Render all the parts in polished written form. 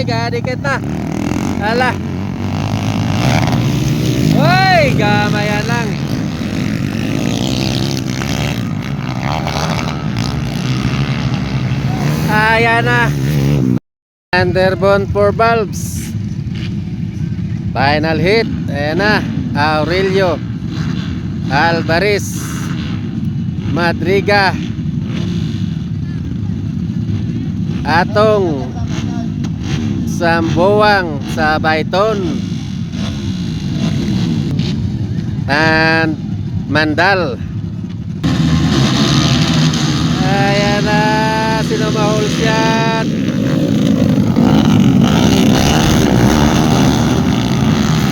gadikit na. Ala. Uy, gamayan lang. Ayan na. Underbone 4 valves. Final hit. Ayan na. Aurelio Alvarez Madriga Atong Sambuang sa Bayton and Mandal. Ayan na. Sino ma-holes yan?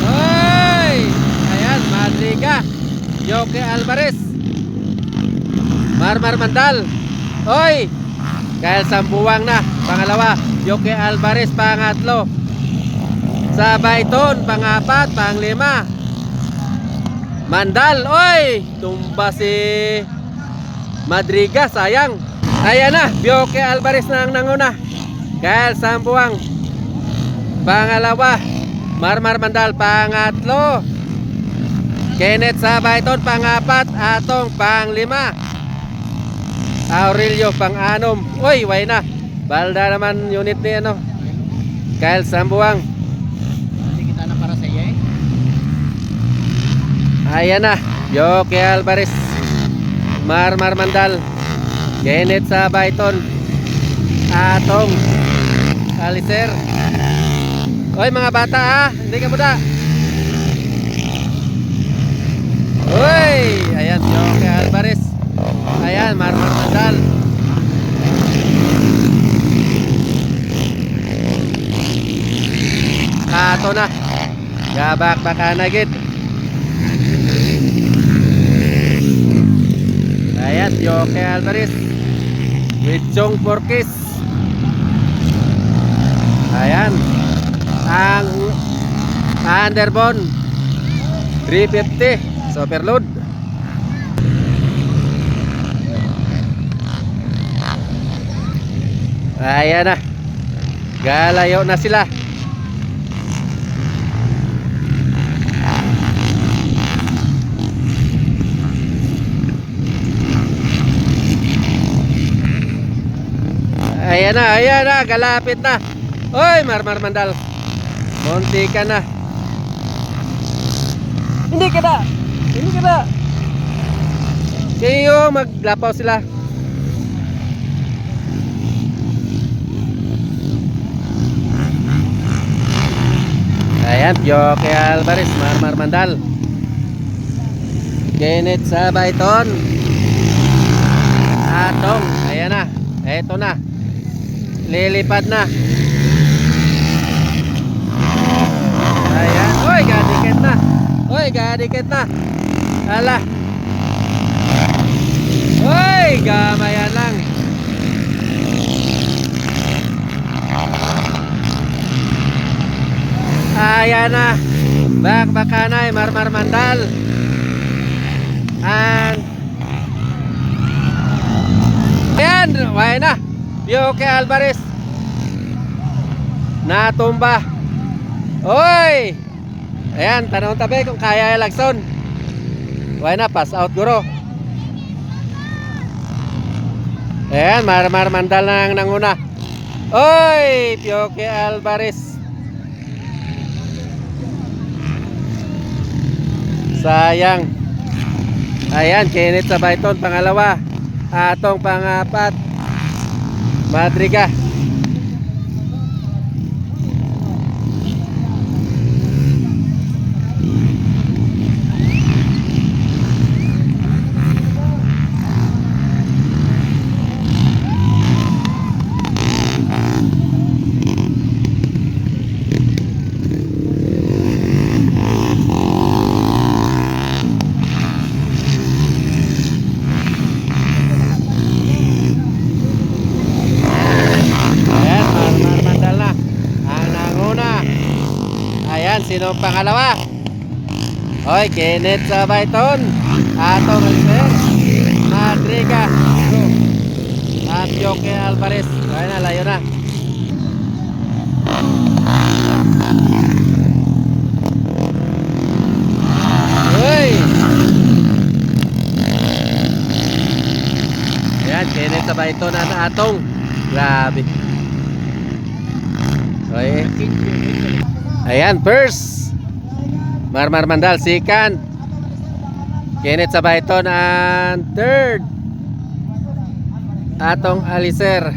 Oy! Ayan, Madriga Yoke Alvarez Marmar Mandal. Oy! Kyle Sambuang na, pangalawa. Yoke Alvarez, pangatlo. Sa Bayton, pangapat, panglima. Mandal, oy! Tumba si Madriga, sayang. Ayan na, Yoke Alvarez na ang nanguna. Kyle Sambuang, pangalawa. Marmar Mandal, pangatlo. Kenneth sa Bayton, pangapat. Atong, panglima. Aurelio, pang-anom. Uy, way na. Balda naman unit ni ano. Kyle Sambuang. Hindi kita na para sa iya eh. Ayan na. Yoke Alvarez. Marmar Mandal. Kenneth sa Bayton. Atong Alicer. Uy, mga bata ha. Hindi ka muda. Uy, ayan, Yoke Alvarez. Ayan, Marmar Mandal. Ato na. Gabak baka nagit. Ayan, Yoke Alvarez with Chong Porkis. Ayan. Ang Underbone 350 super load. Ayan na. Galayo na sila. Ayan na, galapit na. Oy, Marmar Mandal. Munti ka na. Hindi ka na. Kayo, maglapaw sila. Ayan, Yoke Alvarez, Marmar Mandal. Kenneth sa Bayton. Atong, ayan na. Eto na. Lilipad na. Ayan, oy, gadikit na. Ala. Oy, gamayan lang. Ayan na. Bakbakanay, Marmar Mandal. And ayan, way na. Yoke Alvarez natumba. Oy! Ayan, tanong tabi kung kaya Lagson. Way na, pass out guro. Ayan, Marmar Mandal na ang nanguna. Oy! Yoke Alvarez. Sayang. Ayan, Kenneth sa Bayton, pangalawa. Atong pangapat, Madriga. Ayan, sino pangalawa? Oy, Kenneth sa Bayton. Atong Alicer. Madriga. At Yoke Alvarez. Ayan na, layo na. bayton na atong. Grabe. Okay. Ayan, first. Marmar Mandal, second. Kenneth sa bayton and third. Atong Alicer.